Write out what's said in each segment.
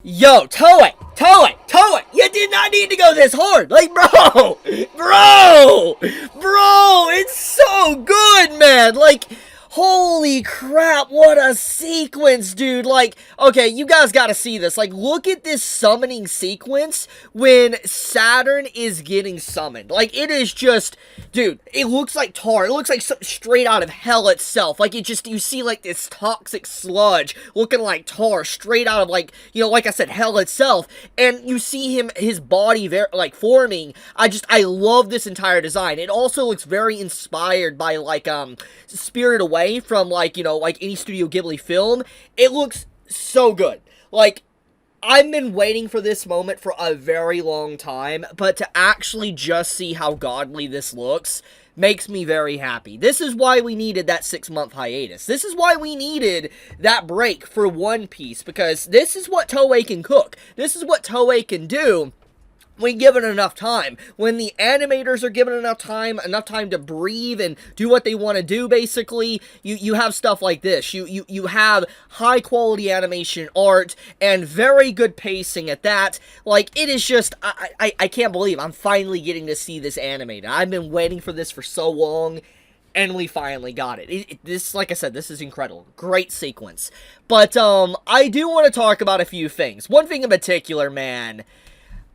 Yo, Toei, you did not need to go this hard. Like, bro, it's so good, man. Like, holy crap, what a sequence, dude. Like, okay, you guys gotta see this. Like, look at this summoning sequence when Saturn is getting summoned. Like, it is just, dude, it looks like tar. It looks like something straight out of hell itself. Like, you see, like, this toxic sludge looking like tar straight out of, like, you know, like I said, hell itself. And you see his body, like, forming. I love this entire design. It also looks very inspired by, like, Spirit Away from, like, you know, like any Studio Ghibli film. It looks so good. Like, I've been waiting for this moment for a very long time, but to actually just see how godly this looks makes me very happy. This is why we needed that 6-month hiatus. This is why we needed that break for One Piece, because this is what Toei can cook. This is what Toei can do when given enough time. When the animators are given enough time to breathe and do what they want to do, basically, you have stuff like this. You have high quality animation art and very good pacing at that. Like, it is just, I can't believe I'm finally getting to see this animated. I've been waiting for this for so long, and we finally got it. This, like I said, this is incredible. Great sequence. But, I do want to talk about a few things. One thing in particular, man,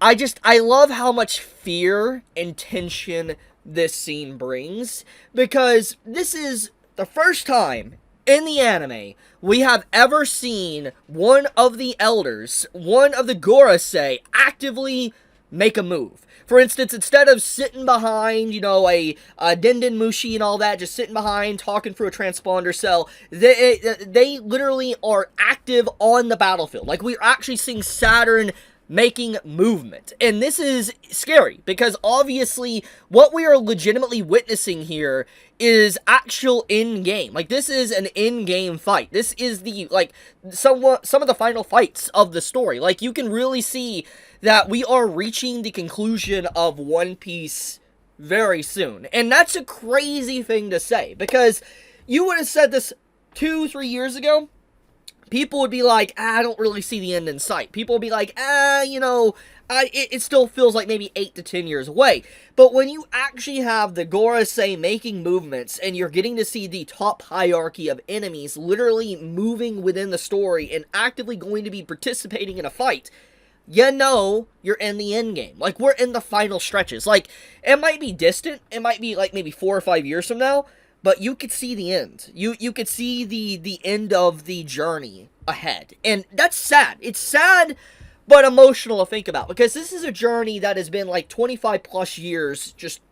I love how much fear and tension this scene brings, because this is the first time in the anime we have ever seen one of the elders, one of the Gorosei, actively make a move. For instance, instead of sitting behind, you know, a Denden Mushi and all that, just sitting behind, talking through a transponder cell, they literally are active on the battlefield. Like, we're actually seeing Saturn making movement. And this is scary, because obviously what we are legitimately witnessing here is actual in-game. Like, this is an in-game fight. This is the, like, some of the final fights of the story. Like, you can really see that we are reaching the conclusion of One Piece very soon. And that's a crazy thing to say, because you would have said this 2-3 years ago, people would be like, I don't really see the end in sight. People would be like, you know, it still feels like maybe 8 to 10 years away. But when you actually have the Gorosei making movements, and you're getting to see the top hierarchy of enemies literally moving within the story and actively going to be participating in a fight, you know you're in the end game. Like, we're in the final stretches. Like, it might be distant. It might be like maybe 4 or 5 years from now, but you could see the end. You could see the end of the journey ahead. And that's sad. It's sad, but emotional to think about. Because this is a journey that has been like 25 plus years just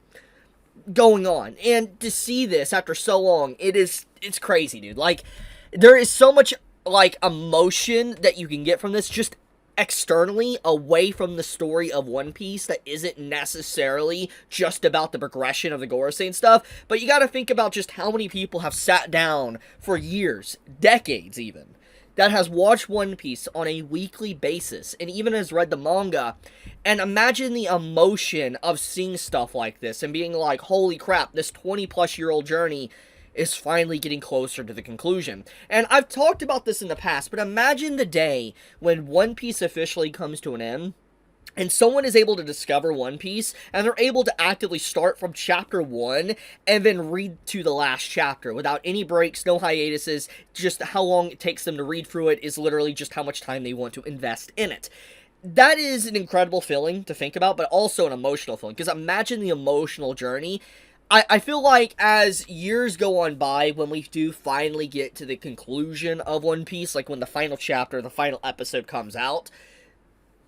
going on. And to see this after so long, it's crazy, dude. Like, there is so much, like, emotion that you can get from this just externally, away from the story of One Piece, that isn't necessarily just about the progression of the Gorosei and stuff. But you gotta think about just how many people have sat down for years, decades even, that has watched One Piece on a weekly basis, and even has read the manga, and imagine the emotion of seeing stuff like this, and being like, holy crap, this 20-plus-year-old journey is finally getting closer to the conclusion. And I've talked about this in the past, but imagine the day when One Piece officially comes to an end, and someone is able to discover One Piece, and they're able to actively start from chapter 1, and then read to the last chapter, without any breaks, no hiatuses. Just how long it takes them to read through it is literally just how much time they want to invest in it. That is an incredible feeling to think about, but also an emotional feeling, because imagine the emotional journey. I feel like as years go on by, when we do finally get to the conclusion of One Piece, like when the final chapter, the final episode comes out,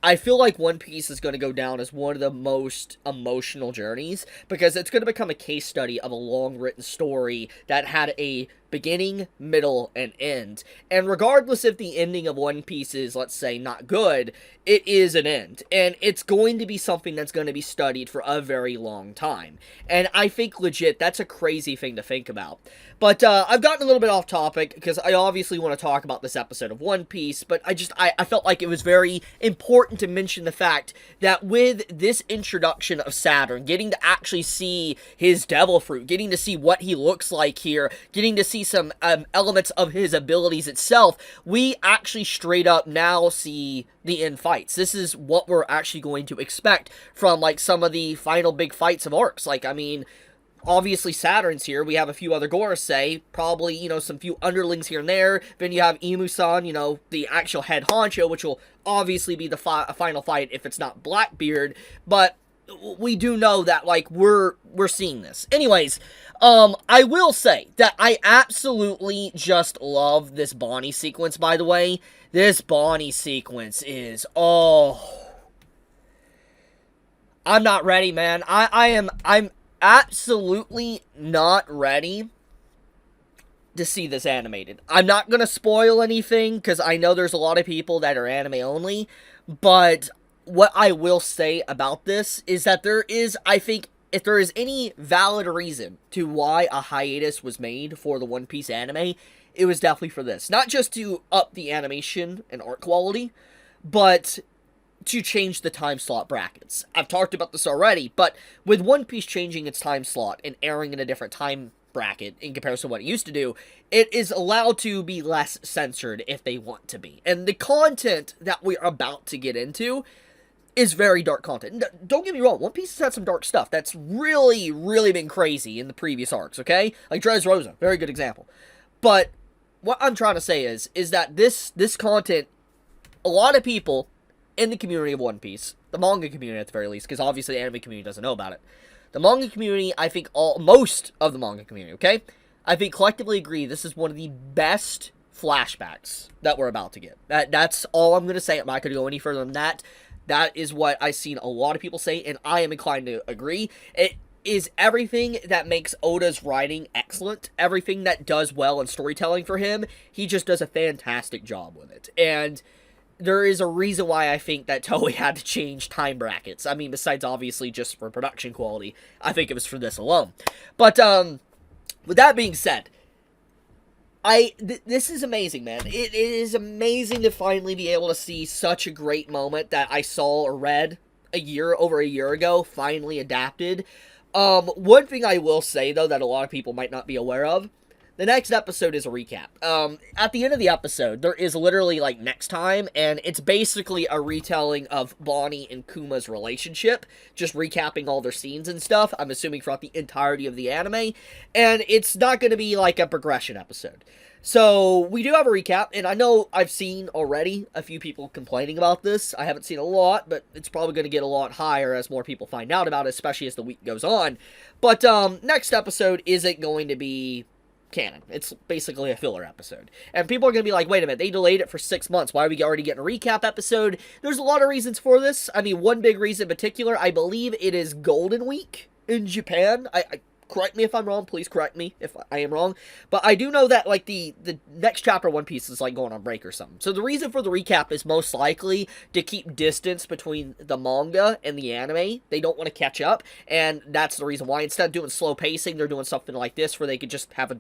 I feel like One Piece is going to go down as one of the most emotional journeys, because it's going to become a case study of a long-written story that had a beginning, middle, and end. And regardless if the ending of One Piece is, let's say, not good, it is an end. And it's going to be something that's going to be studied for a very long time. And I think, legit, that's a crazy thing to think about. But, I've gotten a little bit off topic, because I obviously want to talk about this episode of One Piece, but I felt like it was very important to mention the fact that with this introduction of Saturn, getting to actually see his devil fruit, getting to see what he looks like here, getting to see see some elements of his abilities itself, we actually straight up now see the end fights. This is what we're actually going to expect from, like, some of the final big fights of arcs. Like, I mean, obviously Saturn's here. We have a few other Gorosei, probably, you know, some few underlings here and there. Then you have Imu-san, you know, the actual head honcho, which will obviously be the final fight if it's not Blackbeard. But we do know that, like, we're seeing this. Anyways, I will say that I absolutely just love this Bonnie sequence, by the way. This Bonnie sequence is, oh, I'm not ready, man. I'm absolutely not ready to see this animated. I'm not gonna spoil anything, because I know there's a lot of people that are anime only, but what I will say about this is that there is, I think, if there is any valid reason to why a hiatus was made for the One Piece anime, it was definitely for this. Not just to up the animation and art quality, but to change the time slot brackets. I've talked about this already, but with One Piece changing its time slot and airing in a different time bracket in comparison to what it used to do, it is allowed to be less censored if they want to be. And the content that we're about to get into is very dark content. Don't get me wrong, One Piece has had some dark stuff that's really, really been crazy in the previous arcs, okay? Like Dressrosa, very good example. But what I'm trying to say is that this content, a lot of people in the community of One Piece, the manga community at the very least, because obviously the anime community doesn't know about it. The manga community, I think most of the manga community, okay? I think collectively agree this is one of the best flashbacks that we're about to get. That's all I'm going to say. I'm not going to go any further than that. That is what I've seen a lot of people say, and I am inclined to agree. It is everything that makes Oda's writing excellent, everything that does well in storytelling for him. He just does a fantastic job with it. And there is a reason why I think that Toei had to change time brackets. I mean, besides obviously just for production quality, I think it was for this alone. But, with that being said, this is amazing, man. It is amazing to finally be able to see such a great moment that I saw or read over a year ago, finally adapted. One thing I will say, though, that a lot of people might not be aware of, the next episode is a recap. At the end of the episode, there is literally, like, next time, and it's basically a retelling of Bonnie and Kuma's relationship, just recapping all their scenes and stuff, I'm assuming throughout the entirety of the anime, and it's not going to be, like, a progression episode. So, we do have a recap, and I know I've seen already a few people complaining about this. I haven't seen a lot, but it's probably going to get a lot higher as more people find out about it, especially as the week goes on. But, next episode isn't going to be canon. It's basically a filler episode. And people are going to be like, wait a minute, they delayed it for 6 months. Why are we already getting a recap episode? There's a lot of reasons for this. I mean, one big reason in particular, I believe it is Golden Week in Japan. Correct me if I'm wrong. Please correct me if I am wrong. But I do know that, like, the next chapter of One Piece is, like, going on break or something. So the reason for the recap is most likely to keep distance between the manga and the anime. They don't want to catch up. And that's the reason why. Instead of doing slow pacing, they're doing something like this where they could just have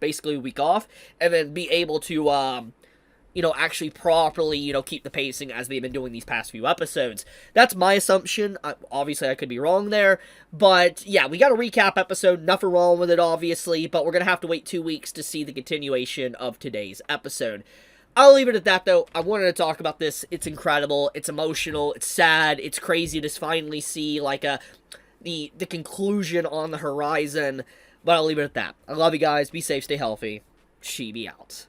basically a week off and then be able to, actually properly, keep the pacing as they've been doing these past few episodes. That's my assumption. Obviously, I could be wrong there. But, yeah, we got a recap episode. Nothing wrong with it, obviously. But we're going to have to wait 2 weeks to see the continuation of today's episode. I'll leave it at that, though. I wanted to talk about this. It's incredible. It's emotional. It's sad. It's crazy to finally see, like, the conclusion on the horizon. But I'll leave it at that. I love you guys. Be safe. Stay healthy. Chibi out.